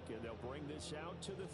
back, and they'll bring this out to the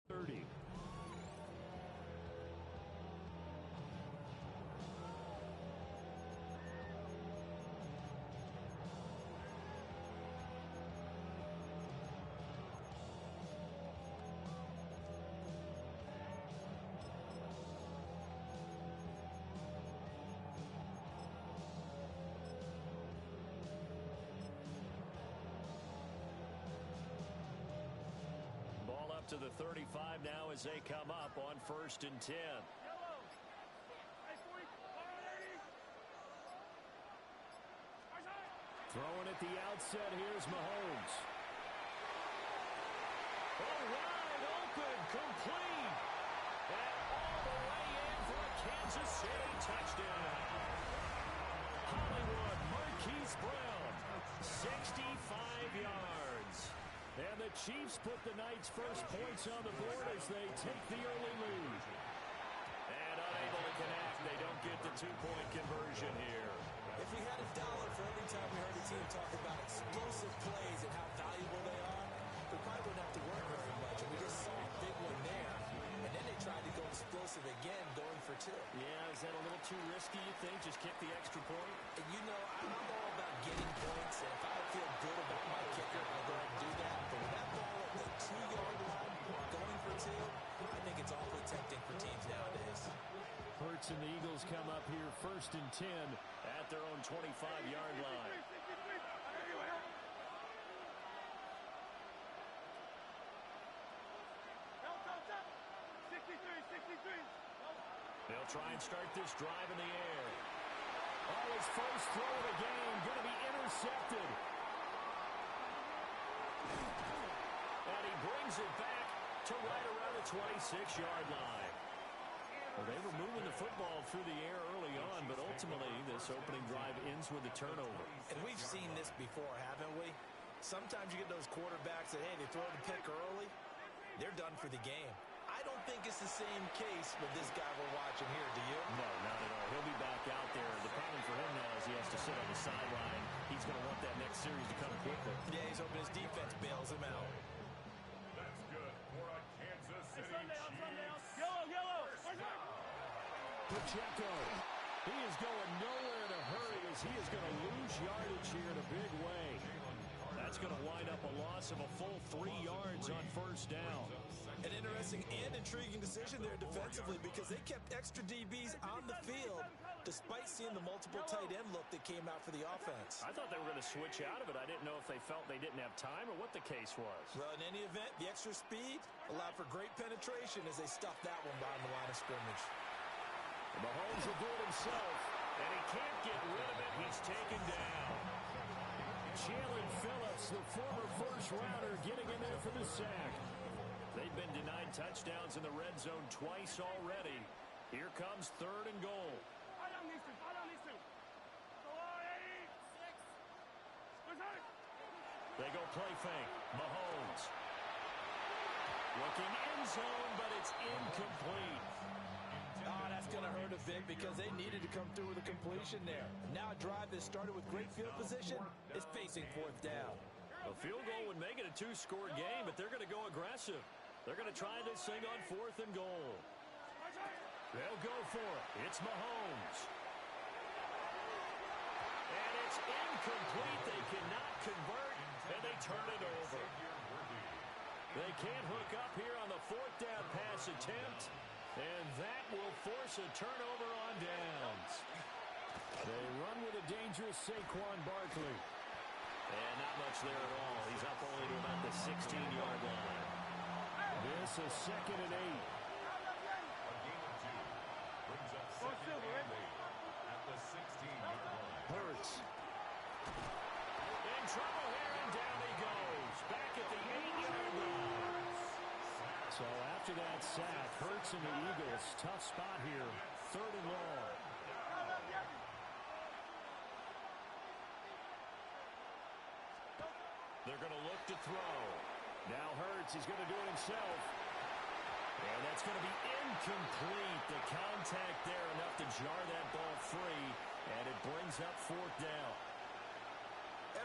'30. Ball up to the 35 now as they come up on 1st and 10. Throwing at the outset, here's Mahomes. Oh, wide open, complete. And all the way in for a Kansas City touchdown. Hollywood Marquise Brown, 65 yards. And the Chiefs put the Knights' first points on the board as they take the early lead. And unable to connect, they don't get the two-point conversion here. If we had $1 for every time we heard a team talk about explosive plays and how valuable they are, we probably wouldn't have to work very much. And we just saw a big one there. And then they tried to go explosive again, going for 2. Yeah, is that a little too risky, you think? Just kick the extra point? And you know, I'm all about getting points. And if I feel good about my kicker, I'll go ahead and do that. But when that ball at the 2-yard line, going for 2, I think it's awfully tempting for teams nowadays. Hurts and the Eagles come up here 1st and 10 at their own 25-yard line. They'll try and start this drive in the air. Oh, his first throw of the game going to be intercepted. And he brings it back to right around the 26-yard line. Well, they were moving the football through the air early on, but ultimately this opening drive ends with a turnover. And we've seen this before, haven't we? Sometimes you get those quarterbacks that, hey, they throw the pick early, they're done for the game. I don't think it's the same case with this guy we're watching here, do you? No, not at all. He'll be back out there. The problem for him now is he has to sit on the sideline. He's going to want that next series to come quickly. Yeah, he's hoping his defense bails him out. That's good for a Kansas City Chiefs. Yellow. Pacheco. He is going nowhere in a hurry as he is going to lose yardage here in a big way. That's going to wind up a loss of a full 3 yards on 1st down. An interesting and intriguing decision there defensively because they kept extra DBs on the field despite seeing the multiple tight end look that came out for the offense. I thought they were going to switch out of it. I didn't know if they felt they didn't have time or what the case was. Well, in any event, the extra speed allowed for great penetration as they stuffed that one behind the line of scrimmage. Mahomes will do it himself, and he taken down. Jalen Phillips, the former first-rounder, getting in there for the sack. They've been denied touchdowns in the red zone twice already. Here comes 3rd and goal. They go play fake. Mahomes. Looking end zone, but it's incomplete. Oh, that's going to hurt a bit because they needed to come through with a completion there. Now a drive that started with great field position is facing 4th down. A field goal would make it a 2-score game, but they're going to go aggressive. They're going to try this thing on 4th and goal. They'll go for it. It's Mahomes. And it's incomplete. They cannot convert, and they turn it over. They can't hook up here on the 4th down pass attempt, and that will force a turnover on downs. They run with a dangerous Saquon Barkley. And not much there at all. He's up only to about the 16-yard line. This is 2nd and 8. A game of 2 brings up 2nd and 8 at the 16-yard line. Hurts. In trouble here, and down he goes. Back at the 8-yard line. So after that sack, Hurts and the Eagles, tough spot here. 3rd and long. They're going to look to throw. Now Hurts, he's going to do it himself. And that's going to be incomplete. The contact there enough to jar that ball free, and it brings up 4th down.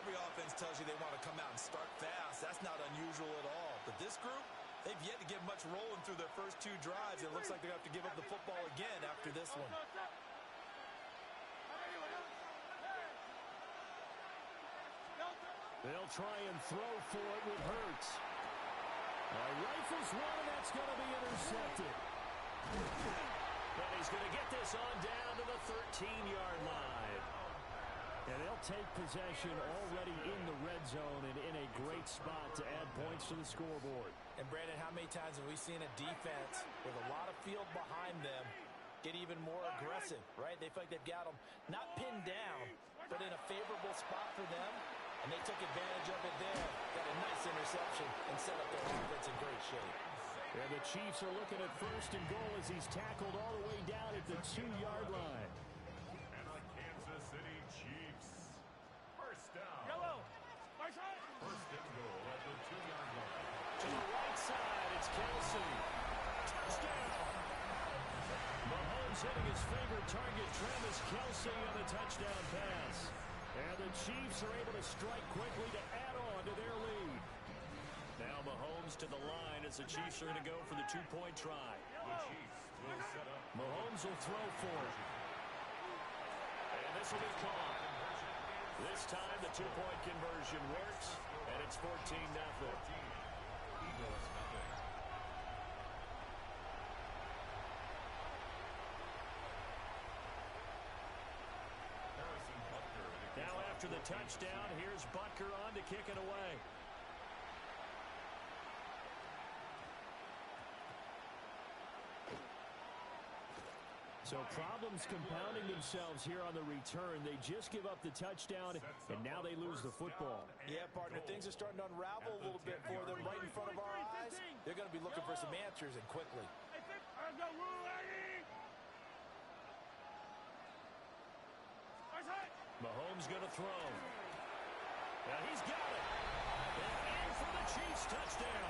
Every offense tells you they want to come out and start fast. That's not unusual at all. But this group, they've yet to get much rolling through their first 2 drives. It looks like they're going to have to give up the football again after this one. They'll try and throw for it with Hurts. Rifles one, and that's going to be intercepted. But he's going to get this on down to the 13-yard line. And they'll take possession already in the red zone and in a great spot to add points to the scoreboard. And Brandon, how many times have we seen a defense with a lot of field behind them get even more aggressive, right? They feel like they've got them not pinned down, but in a favorable spot for them. And they took advantage of it there. Got a nice interception and set up their offense in great shape. And the Chiefs are looking at 1st and goal as he's tackled all the way down at the 2-yard line. And the Kansas City Chiefs. 1st down. 1st and goal at the 2-yard line. To the right side, it's Kelsey. Touchdown! Mahomes hitting his favorite target, Travis Kelsey, on the touchdown pass. And the Chiefs are able to strike quickly to add on to their lead. Now Mahomes to the line as the Chiefs are going to go for the 2-point try. The Chiefs will set up. Mahomes will throw for it. And this will be caught. This time the 2-point conversion works, and it's 14-0. Eagles nothing. Now after the touchdown, here's Butker on to kick it away. So problems compounding themselves here on the return. They just give up the touchdown, and now they lose the football. Yeah, partner, things are starting to unravel a little bit for them right in front of our eyes. They're going to be looking for some answers, and quickly. Mahomes going to throw. Now he's got it. And in for the Chiefs touchdown.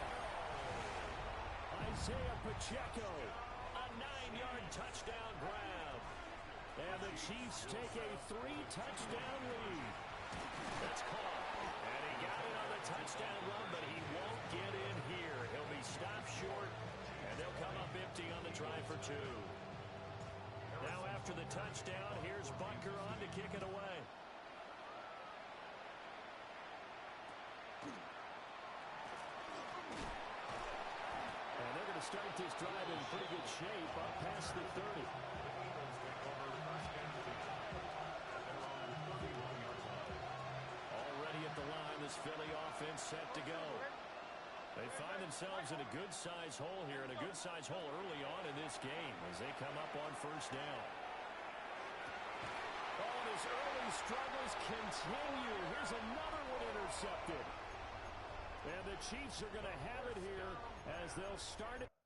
Isaiah Pacheco, a 9-yard touchdown grab. And the Chiefs take a 3-touchdown lead. That's caught. And he got it on the touchdown run, but he won't get in here. He'll be stopped short, and they'll come up empty on the try for 2. Now after the touchdown, here's Butker on to kick it away. And they're going to start this drive in pretty good shape up past the 30. Already at the line, this Philly offense set to go. They find themselves in a good-sized hole here, and a good-sized hole early on in this game as they come up on 1st down. Oh, and those early struggles continue. Here's another one intercepted. And the Chiefs are going to have it here as they'll start it.